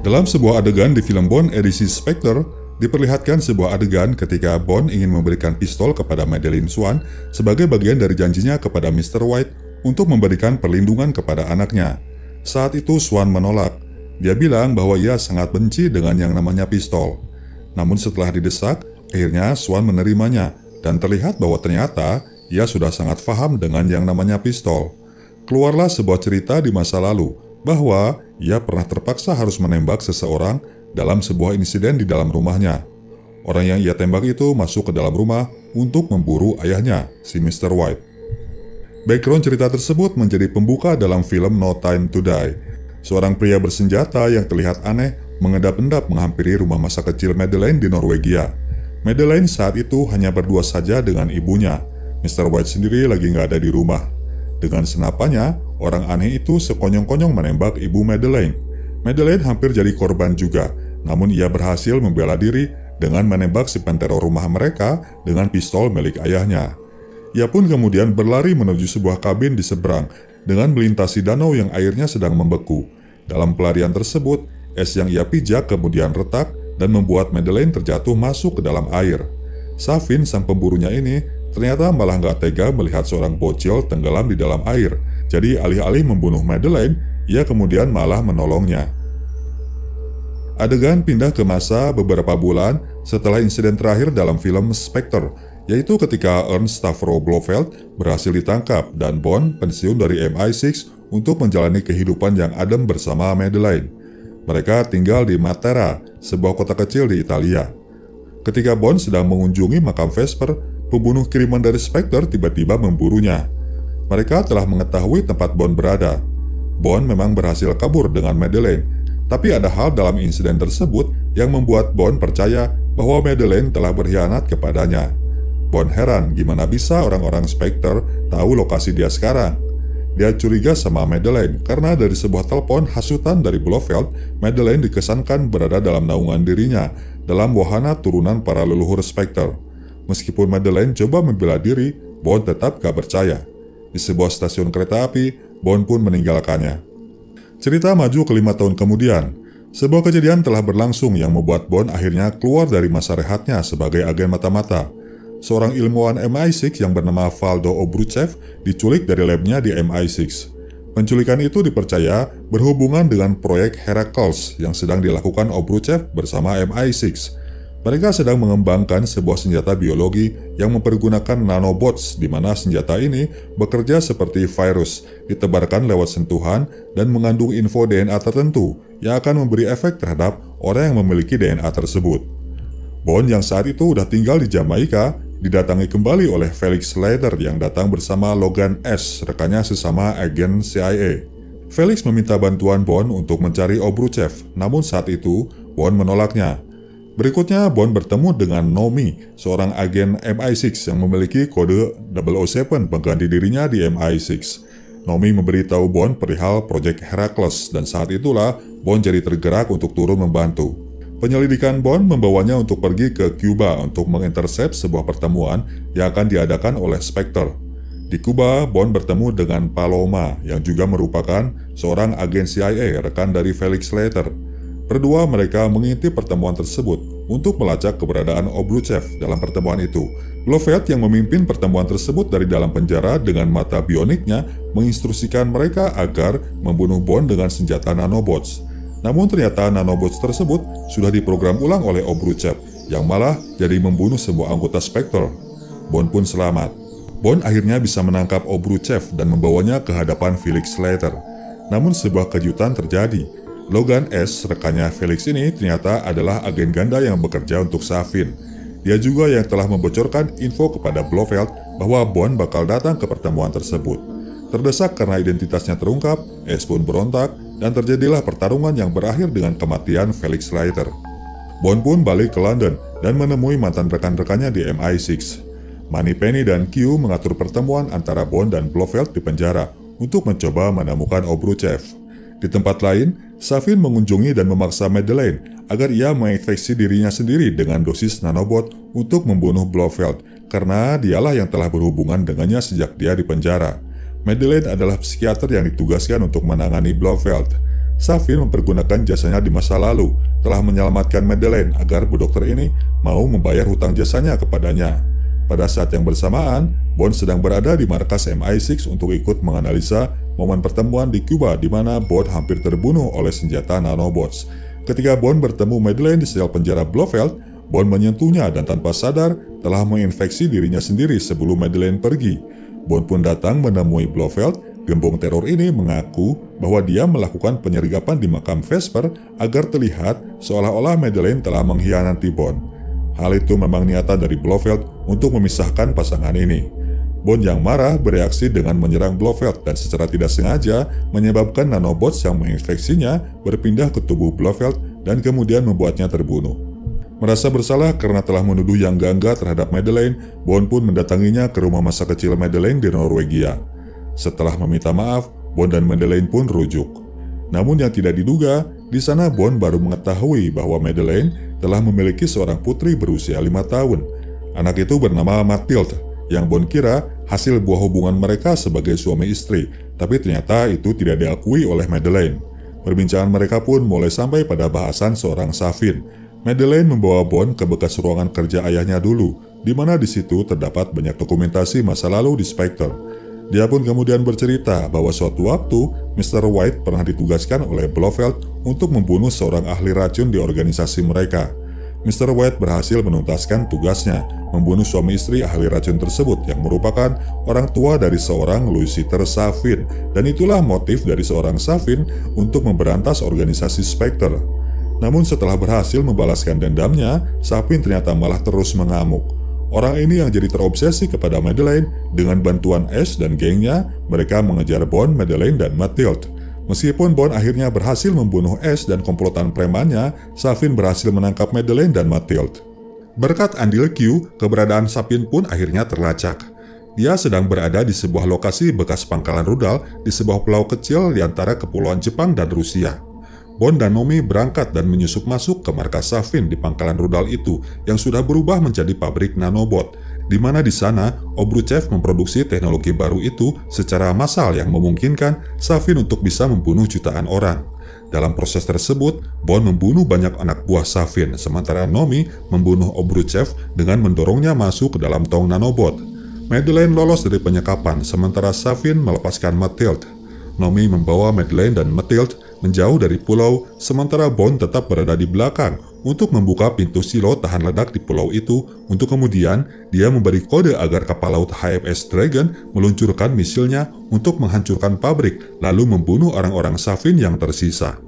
Dalam sebuah adegan di film Bond edisi Spectre, diperlihatkan sebuah adegan ketika Bond ingin memberikan pistol kepada Madeleine Swan sebagai bagian dari janjinya kepada Mr. White untuk memberikan perlindungan kepada anaknya. Saat itu Swan menolak. Dia bilang bahwa ia sangat benci dengan yang namanya pistol. Namun setelah didesak, akhirnya Swan menerimanya dan terlihat bahwa ternyata ia sudah sangat paham dengan yang namanya pistol. Keluarlah sebuah cerita di masa lalu bahwa ia pernah terpaksa harus menembak seseorang dalam sebuah insiden di dalam rumahnya. Orang yang ia tembak itu masuk ke dalam rumah untuk memburu ayahnya, si Mr. White. Background cerita tersebut menjadi pembuka dalam film No Time to Die. Seorang pria bersenjata yang terlihat aneh mengendap-endap menghampiri rumah masa kecil Madeleine di Norwegia. Madeleine saat itu hanya berdua saja dengan ibunya. Mr. White sendiri lagi nggak ada di rumah. Dengan senapannya, orang aneh itu sekonyong-konyong menembak ibu Madeleine. Madeleine hampir jadi korban juga, namun ia berhasil membela diri dengan menembak si penteror rumah mereka dengan pistol milik ayahnya. Ia pun kemudian berlari menuju sebuah kabin di seberang dengan melintasi danau yang airnya sedang membeku. Dalam pelarian tersebut, es yang ia pijak kemudian retak dan membuat Madeleine terjatuh masuk ke dalam air. Safin, sang pemburunya ini, ternyata malah nggak tega melihat seorang bocil tenggelam di dalam air. Jadi alih-alih membunuh Madeleine, ia kemudian malah menolongnya. Adegan pindah ke masa beberapa bulan setelah insiden terakhir dalam film Spectre, yaitu ketika Ernst Stavro Blofeld berhasil ditangkap dan Bond pensiun dari MI6 untuk menjalani kehidupan yang adem bersama Madeleine. Mereka tinggal di Matera, sebuah kota kecil di Italia. Ketika Bond sedang mengunjungi makam Vesper, pembunuh kiriman dari Spectre tiba-tiba memburunya. Mereka telah mengetahui tempat Bond berada. Bond memang berhasil kabur dengan Madeleine, tapi ada hal dalam insiden tersebut yang membuat Bond percaya bahwa Madeleine telah berkhianat kepadanya. Bond heran gimana bisa orang-orang Spectre tahu lokasi dia sekarang. Dia curiga sama Madeleine karena dari sebuah telepon hasutan dari Blofeld, Madeleine dikesankan berada dalam naungan dirinya dalam wahana turunan para leluhur Spectre. Meskipun Madeleine coba membela diri, Bond tetap gak percaya. Di sebuah stasiun kereta api, Bond pun meninggalkannya. Cerita maju ke 5 tahun kemudian. Sebuah kejadian telah berlangsung yang membuat Bond akhirnya keluar dari masa rehatnya sebagai agen mata-mata. Seorang ilmuwan MI6 yang bernama Valdo Obruchev diculik dari labnya di MI6. Penculikan itu dipercaya berhubungan dengan proyek Heracles yang sedang dilakukan Obruchev bersama MI6. Mereka sedang mengembangkan sebuah senjata biologi yang mempergunakan nanobots, di mana senjata ini bekerja seperti virus, ditebarkan lewat sentuhan dan mengandung info DNA tertentu yang akan memberi efek terhadap orang yang memiliki DNA tersebut. Bond yang saat itu udah tinggal di Jamaika didatangi kembali oleh Felix Leiter yang datang bersama Logan S, rekannya sesama agen CIA. Felix meminta bantuan Bond untuk mencari Obruchev, namun saat itu Bond menolaknya. Berikutnya, Bond bertemu dengan Nomi, seorang agen MI6 yang memiliki kode 007 pengganti dirinya di MI6. Nomi memberitahu Bond perihal proyek Heracles dan saat itulah Bond jadi tergerak untuk turun membantu. Penyelidikan Bond membawanya untuk pergi ke Cuba untuk mengintersep sebuah pertemuan yang akan diadakan oleh Spectre. Di Cuba, Bond bertemu dengan Paloma yang juga merupakan seorang agen CIA rekan dari Felix Leiter. Berdua mereka mengintip pertemuan tersebut untuk melacak keberadaan Obruchev dalam pertemuan itu. Blofeld yang memimpin pertemuan tersebut dari dalam penjara dengan mata bioniknya menginstruksikan mereka agar membunuh Bond dengan senjata nanobots. Namun ternyata nanobots tersebut sudah diprogram ulang oleh Obruchev yang malah jadi membunuh sebuah anggota Spectre. Bond pun selamat. Bond akhirnya bisa menangkap Obruchev dan membawanya ke hadapan Felix Leiter. Namun sebuah kejutan terjadi. Logan S, rekannya Felix ini ternyata adalah agen ganda yang bekerja untuk Safin. Dia juga yang telah membocorkan info kepada Blofeld bahwa Bond bakal datang ke pertemuan tersebut. Terdesak karena identitasnya terungkap, S pun berontak dan terjadilah pertarungan yang berakhir dengan kematian Felix Leiter. Bond pun balik ke London dan menemui mantan rekan-rekannya di MI6. Moneypenny dan Q mengatur pertemuan antara Bond dan Blofeld di penjara untuk mencoba menemukan Obruchev. Di tempat lain, Safin mengunjungi dan memaksa Madeleine agar ia menginfeksi dirinya sendiri dengan dosis nanobot untuk membunuh Blofeld karena dialah yang telah berhubungan dengannya sejak dia di penjara. Madeleine adalah psikiater yang ditugaskan untuk menangani Blofeld. Safin mempergunakan jasanya di masa lalu, telah menyelamatkan Madeleine agar Bu Dokter ini mau membayar hutang jasanya kepadanya. Pada saat yang bersamaan, Bond sedang berada di markas MI6 untuk ikut menganalisa momen pertemuan di Cuba di mana Bond hampir terbunuh oleh senjata nanobots. Ketika Bond bertemu Madeleine di sel penjara Blofeld, Bond menyentuhnya dan tanpa sadar telah menginfeksi dirinya sendiri sebelum Madeleine pergi. Bond pun datang menemui Blofeld. Gembong teror ini mengaku bahwa dia melakukan penyergapan di makam Vesper agar terlihat seolah-olah Madeleine telah mengkhianati Bond. Hal itu memang niatan dari Blofeld untuk memisahkan pasangan ini. Bond yang marah bereaksi dengan menyerang Blofeld dan secara tidak sengaja menyebabkan nanobots yang menginfeksinya berpindah ke tubuh Blofeld dan kemudian membuatnya terbunuh. Merasa bersalah karena telah menuduh yang enggak terhadap Madeleine, Bond pun mendatanginya ke rumah masa kecil Madeleine di Norwegia. Setelah meminta maaf, Bond dan Madeleine pun rujuk. Namun yang tidak diduga, di sana Bond baru mengetahui bahwa Madeleine telah memiliki seorang putri berusia 5 tahun. Anak itu bernama Mathilde, yang Bond kira hasil buah hubungan mereka sebagai suami istri, tapi ternyata itu tidak diakui oleh Madeleine. Perbincangan mereka pun mulai sampai pada bahasan seorang Safin. Madeleine membawa Bond ke bekas ruangan kerja ayahnya dulu, di mana di situ terdapat banyak dokumentasi masa lalu di Spectre. Dia pun kemudian bercerita bahwa suatu waktu Mr. White pernah ditugaskan oleh Blofeld untuk membunuh seorang ahli racun di organisasi mereka. Mr. White berhasil menuntaskan tugasnya, membunuh suami istri ahli racun tersebut yang merupakan orang tua dari seorang Louisiter Safin, dan itulah motif dari seorang Safin untuk memberantas organisasi Spectre. Namun setelah berhasil membalaskan dendamnya, Safin ternyata malah terus mengamuk. Orang ini yang jadi terobsesi kepada Madeleine. Dengan bantuan Ash dan gengnya, mereka mengejar Bond, Madeleine, dan Mathilde. Meskipun Bond akhirnya berhasil membunuh Ash dan komplotan premannya, Safin berhasil menangkap Madeleine dan Mathilde. Berkat andil Q, keberadaan Safin pun akhirnya terlacak. Dia sedang berada di sebuah lokasi bekas pangkalan rudal di sebuah pulau kecil di antara kepulauan Jepang dan Rusia. Bond dan Nomi berangkat dan menyusup masuk ke markas Safin di pangkalan rudal itu yang sudah berubah menjadi pabrik nanobot, di mana di sana Obruchev memproduksi teknologi baru itu secara massal yang memungkinkan Safin untuk bisa membunuh jutaan orang. Dalam proses tersebut, Bond membunuh banyak anak buah Safin, sementara Nomi membunuh Obruchev dengan mendorongnya masuk ke dalam tong nanobot. Madeleine lolos dari penyekapan, sementara Safin melepaskan Mathilde. Nomi membawa Madeleine dan Mathilde menjauh dari pulau, sementara Bond tetap berada di belakang untuk membuka pintu silo tahan ledak di pulau itu, untuk kemudian dia memberi kode agar kapal laut HMS Dragon meluncurkan misilnya untuk menghancurkan pabrik, lalu membunuh orang-orang Safin yang tersisa.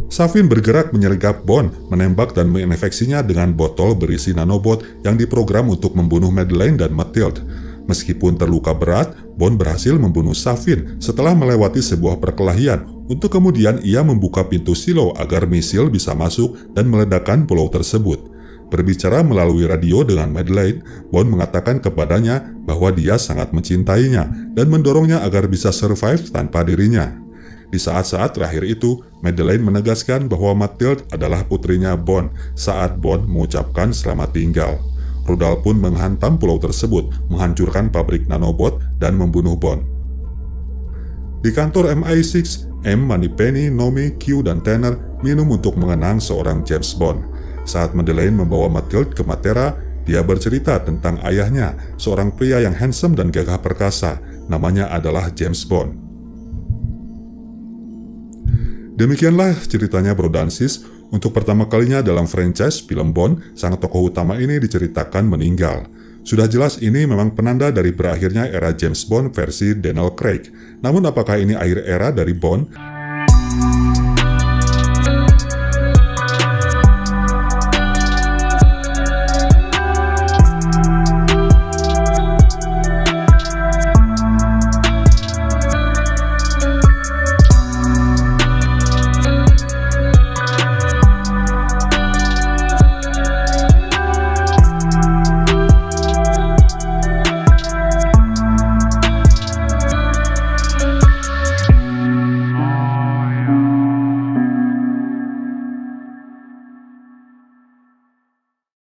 Safin bergerak menyergap Bond, menembak dan menginfeksinya dengan botol berisi nanobot yang diprogram untuk membunuh Madeleine dan Mathilde. Meskipun terluka berat, Bond berhasil membunuh Safin setelah melewati sebuah perkelahian, untuk kemudian ia membuka pintu silo agar misil bisa masuk dan meledakkan pulau tersebut. Berbicara melalui radio dengan Madeleine, Bond mengatakan kepadanya bahwa dia sangat mencintainya dan mendorongnya agar bisa survive tanpa dirinya. Di saat-saat terakhir itu, Madeleine menegaskan bahwa Mathilde adalah putrinya Bond saat Bond mengucapkan selamat tinggal. Rudal pun menghantam pulau tersebut, menghancurkan pabrik nanobot dan membunuh Bond. Di kantor MI6, M, Moneypenny, Nomi, Q, dan Tanner minum untuk mengenang seorang James Bond. Saat Madeleine membawa Mathilde ke Matera, dia bercerita tentang ayahnya, seorang pria yang handsome dan gagah perkasa. Namanya adalah James Bond. Demikianlah ceritanya Bro Dansis. Untuk pertama kalinya dalam franchise film Bond, sang tokoh utama ini diceritakan meninggal. Sudah jelas ini memang penanda dari berakhirnya era James Bond versi Daniel Craig. Namun apakah ini akhir era dari Bond?